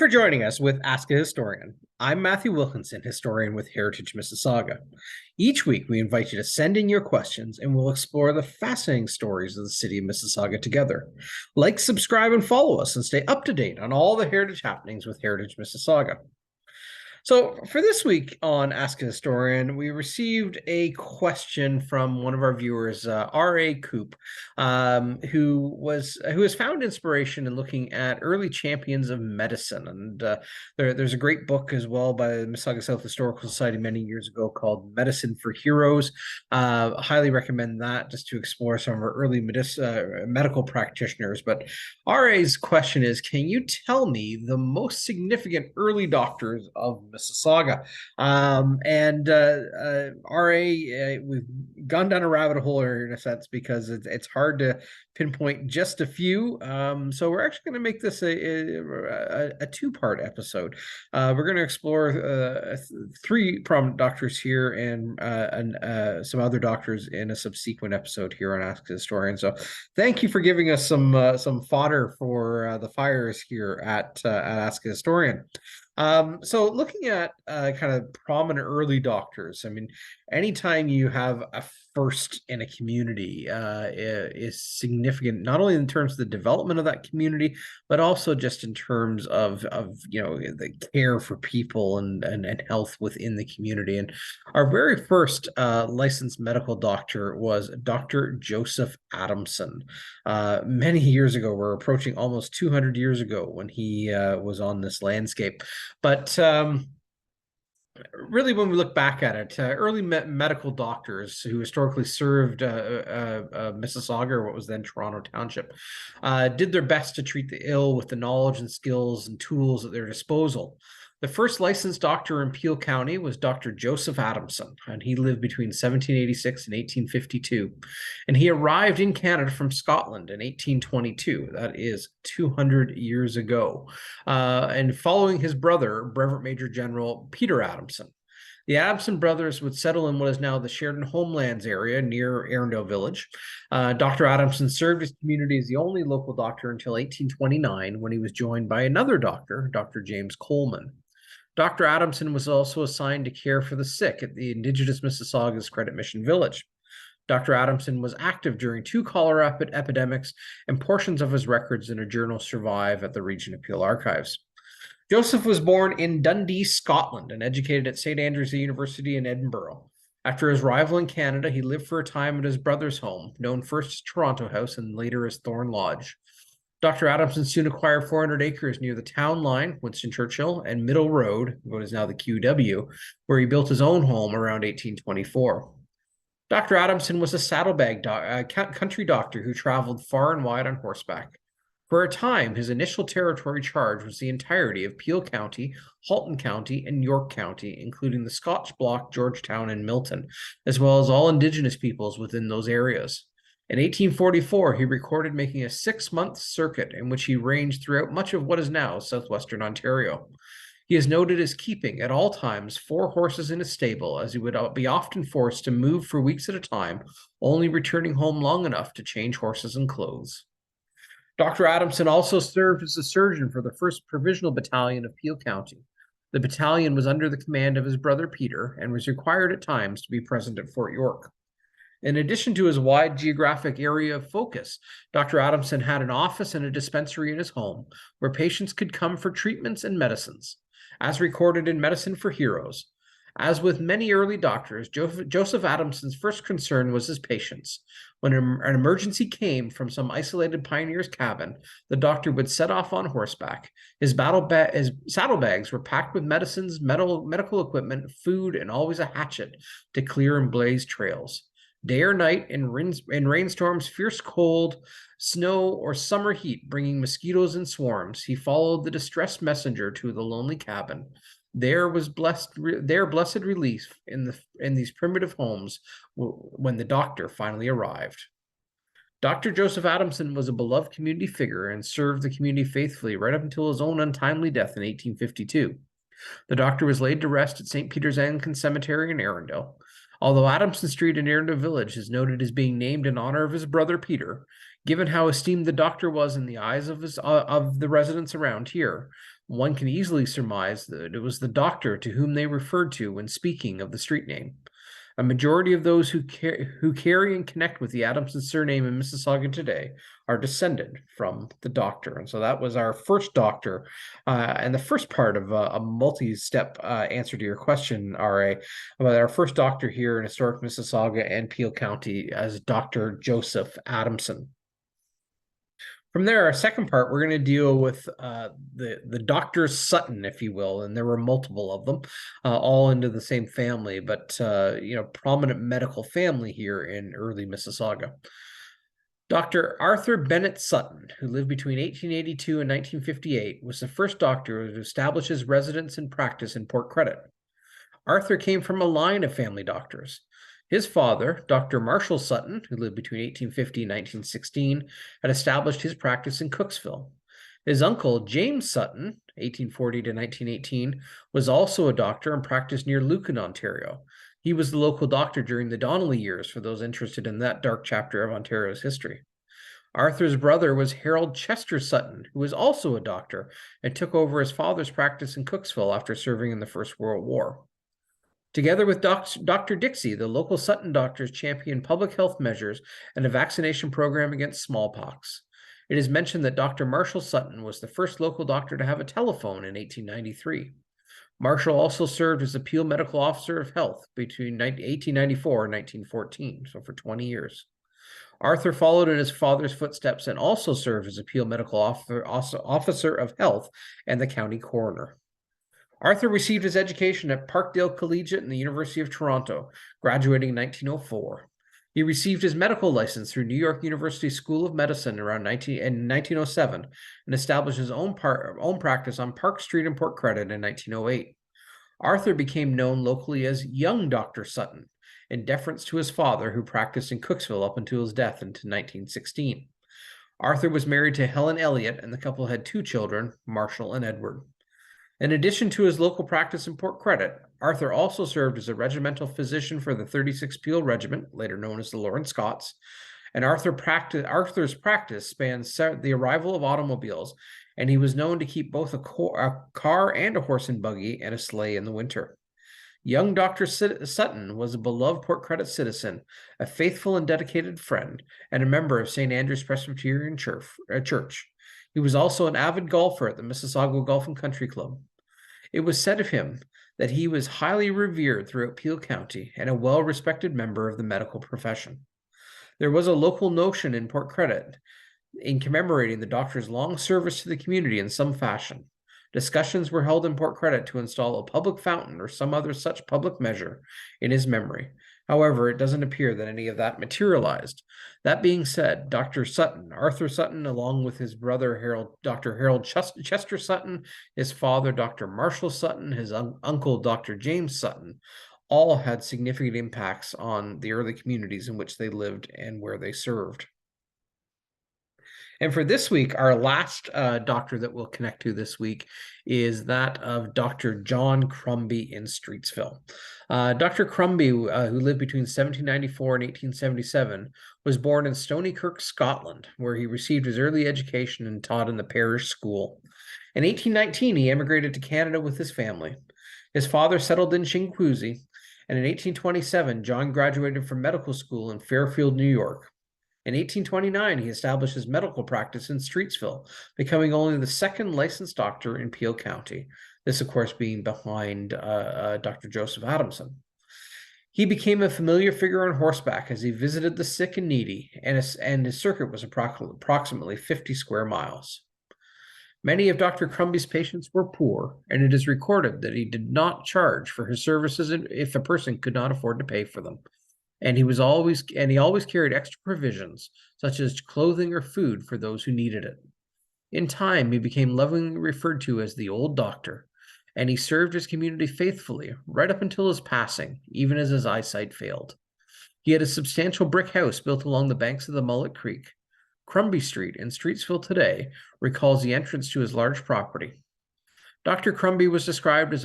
for joining us with Ask a Historian. I'm Matthew Wilkinson, historian with Heritage Mississauga. Each week, we invite you to send in your questions and we'll explore the fascinating stories of the city of Mississauga together. Like, subscribe, and follow us and stay up to date on all the heritage happenings with Heritage Mississauga. So for this week on Ask a Historian, we received a question from one of our viewers, R.A. Coop, who has found inspiration in looking at early champions of medicine. And there's a great book as well by the Mississauga South Historical Society many years ago called Medicine for Heroes. Highly recommend that just to explore some of our early medical practitioners. But R.A.'s question is, can you tell me the most significant early doctors of Mississauga? RA, we've gone down a rabbit hole here in a sense because it's hard to pinpoint just a few. So we're actually going to make this a two-part episode. We're going to explore three prominent doctors here and some other doctors in a subsequent episode here on Ask a Historian. So thank you for giving us some fodder for the fires here at Ask a Historian. So looking at kind of prominent early doctors, I mean, anytime you have a first in a community is significant, not only in terms of the development of that community, but also just in terms of the care for people and health within the community. And our very first licensed medical doctor was Dr. Joseph Adamson. Many years ago, we're approaching almost 200 years ago when he was on this landscape. But really, when we look back at it, early medical doctors who historically served Mississauga, or what was then Toronto Township, did their best to treat the ill with the knowledge and skills and tools at their disposal. The first licensed doctor in Peel County was Dr. Joseph Adamson, and he lived between 1786 and 1852. And he arrived in Canada from Scotland in 1822. That is 200 years ago. And following his brother, Brevet Major General Peter Adamson. The Adamson brothers would settle in what is now the Sheridan Homelands area near Arundel Village. Dr. Adamson served his community as the only local doctor until 1829, when he was joined by another doctor, Dr. James Coleman. Dr. Adamson was also assigned to care for the sick at the Indigenous Mississauga's Credit Mission Village. Dr. Adamson was active during two cholera epidemics, and portions of his records in a journal survive at the Region of Peel Archives. Joseph was born in Dundee, Scotland, and educated at St. Andrews University in Edinburgh. After his arrival in Canada, he lived for a time at his brother's home, known first as Toronto House and later as Thorn Lodge. Dr. Adamson soon acquired 400 acres near the town line, Winston Churchill, and Middle Road, what is now the QW, where he built his own home around 1824. Dr. Adamson was a saddlebag country doctor who traveled far and wide on horseback. For a time, his initial territory charge was the entirety of Peel County, Halton County, and York County, including the Scotch Block, Georgetown, and Milton, as well as all Indigenous peoples within those areas. In 1844, he recorded making a 6-month circuit in which he ranged throughout much of what is now southwestern Ontario. He is noted as keeping, at all times, 4 horses in his stable, as he would be often forced to move for weeks at a time, only returning home long enough to change horses and clothes. Dr. Adamson also served as a surgeon for the 1st Provisional Battalion of Peel County. The battalion was under the command of his brother Peter and was required at times to be present at Fort York. In addition to his wide geographic area of focus, Dr. Adamson had an office and a dispensary in his home where patients could come for treatments and medicines, as recorded in Medicine for Heroes. As with many early doctors, Joseph Adamson's first concern was his patients. When an emergency came from some isolated pioneer's cabin, the doctor would set off on horseback. His saddlebags were packed with medicines, medical equipment, food, and always a hatchet to clear and blaze trails. Day or night, in rainstorms, fierce cold, snow, or summer heat, bringing mosquitoes in swarms, he followed the distressed messenger to the lonely cabin. There was blessed relief in these primitive homes when the doctor finally arrived. Dr. Joseph Adamson was a beloved community figure and served the community faithfully right up until his own untimely death in 1852. The doctor was laid to rest at St. Peter's Anglican Cemetery in Arundel. Although Adamson Street in Arundel Village is noted as being named in honor of his brother Peter, given how esteemed the doctor was in the eyes of the residents around here, One can easily surmise that it was the doctor to whom they referred to when speaking of the street name. A majority of those who carry and connect with the Adamson surname in Mississauga today are descended from the doctor. And so that was our first doctor, and the first part of a multi-step answer to your question, RA, about our first doctor here in historic Mississauga and Peel County as Dr. Joseph Adamson. From there, our second part, we're going to deal with the Dr. Sutton, if you will, and there were multiple of them, all into the same family, but prominent medical family here in early Mississauga. Dr. Arthur Bennett Sutton, who lived between 1882 and 1958, was the first doctor to establish his residence and practice in Port Credit. Arthur came from a line of family doctors. His father, Dr. Marshall Sutton, who lived between 1850 and 1916, had established his practice in Cooksville. His uncle, James Sutton, 1840 to 1918, was also a doctor and practiced near Lucan, Ontario. He was the local doctor during the Donnelly years for those interested in that dark chapter of Ontario's history. Arthur's brother was Harold Chester Sutton, who was also a doctor and took over his father's practice in Cooksville after serving in the First World War. Together with Dr. Dixie, the local Sutton doctors championed public health measures and a vaccination program against smallpox. It is mentioned that Dr. Marshall Sutton was the first local doctor to have a telephone in 1893. Marshall also served as a Peel Medical Officer of Health between 1894 and 1914, so for 20 years. Arthur followed in his father's footsteps and also served as a Peel Medical Officer of Health and the county coroner. Arthur received his education at Parkdale Collegiate and the University of Toronto, graduating in 1904. He received his medical license through New York University School of Medicine in 1907 and established his own practice on Park Street in Port Credit in 1908. Arthur became known locally as Young Dr. Sutton, in deference to his father, who practiced in Cooksville up until his death in 1916. Arthur was married to Helen Elliott, and the couple had two children, Marshall and Edward. In addition to his local practice in Port Credit, Arthur also served as a regimental physician for the 36th Peel Regiment, later known as the Lawrence Scots, and Arthur's practice spans the arrival of automobiles, and he was known to keep both a car and a horse and buggy and a sleigh in the winter. Young Dr. Sutton was a beloved Port Credit citizen, a faithful and dedicated friend, and a member of St. Andrew's Presbyterian Church. He was also an avid golfer at the Mississauga Golf and Country Club. It was said of him that he was highly revered throughout Peel County and a well-respected member of the medical profession. There was a local notion in Port Credit in commemorating the doctor's long service to the community in some fashion. Discussions were held in Port Credit to install a public fountain or some other such public measure in his memory. However, it doesn't appear that any of that materialized. That being said, Dr. Sutton, Arthur Sutton, along with his brother Dr. Harold Chester Sutton, his father, Dr. Marshall Sutton, his uncle, Dr. James Sutton, all had significant impacts on the early communities in which they lived and where they served. And for this week, our last doctor that we'll connect to this week is that of Dr. John Crumbie in Streetsville. Dr. Crumbie, who lived between 1794 and 1877, was born in Stonykirk, Scotland, where he received his early education and taught in the parish school. In 1819, he emigrated to Canada with his family. His father settled in Shinguizi, and in 1827, John graduated from medical school in Fairfield, New York. In 1829, he established his medical practice in Streetsville, becoming only the second licensed doctor in Peel County. This, of course, being behind Dr. Joseph Adamson. He became a familiar figure on horseback as he visited the sick and needy, and his circuit was approximately 50 square miles. Many of Dr. Crumbie's patients were poor, and it is recorded that he did not charge for his services if a person could not afford to pay for them. And he always carried extra provisions, such as clothing or food for those who needed it. In time, he became lovingly referred to as the Old Doctor, and he served his community faithfully right up until his passing, even as his eyesight failed. He had a substantial brick house built along the banks of the Mullet Creek. Crumbie Street in Streetsville today recalls the entrance to his large property. Dr. Crumbie was described as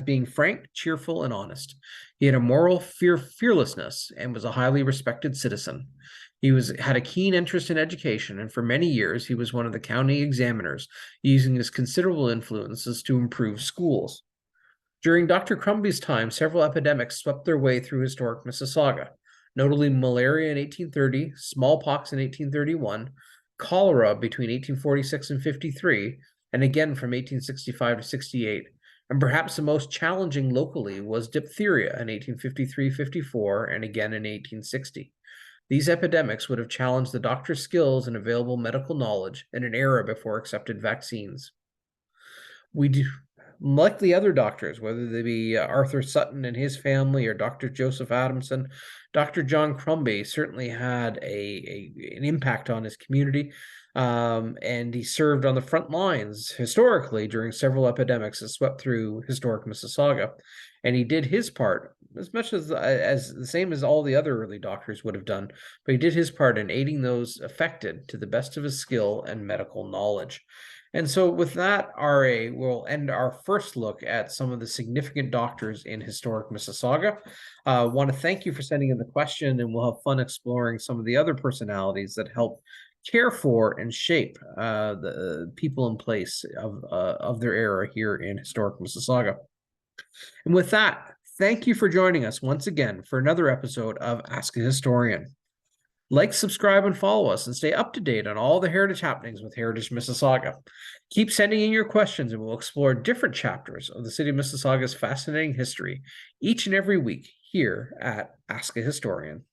being frank, cheerful, and honest. He had a moral fearlessness and was a highly respected citizen. Had a keen interest in education, and for many years he was one of the county examiners, using his considerable influences to improve schools. During Dr. Crumbie's time, several epidemics swept their way through historic Mississauga, notably malaria in 1830, smallpox in 1831, cholera between 1846 and 53, and again from 1865 to 68. And perhaps the most challenging locally was diphtheria in 1853-54 and again in 1860. These epidemics would have challenged the doctor's skills and available medical knowledge in an era before accepted vaccines. We do, like the other doctors, whether they be Arthur Sutton and his family or Dr. Joseph Adamson, Dr. John Crumbie certainly had an impact on his community, and he served on the front lines historically during several epidemics that swept through historic Mississauga. And he did his part as much as the same as all the other early doctors would have done, but he did his part in aiding those affected to the best of his skill and medical knowledge. And so with that, RA, we'll end our first look at some of the significant doctors in historic Mississauga. I want to thank you for sending in the question, and we'll have fun exploring some of the other personalities that help care for and shape the people in place of their era here in historic Mississauga. And with that, thank you for joining us once again for another episode of Ask a Historian. Like, subscribe, and follow us, and stay up to date on all the heritage happenings with Heritage Mississauga. Keep sending in your questions, and we'll explore different chapters of the city of Mississauga's fascinating history each and every week here at Ask a Historian.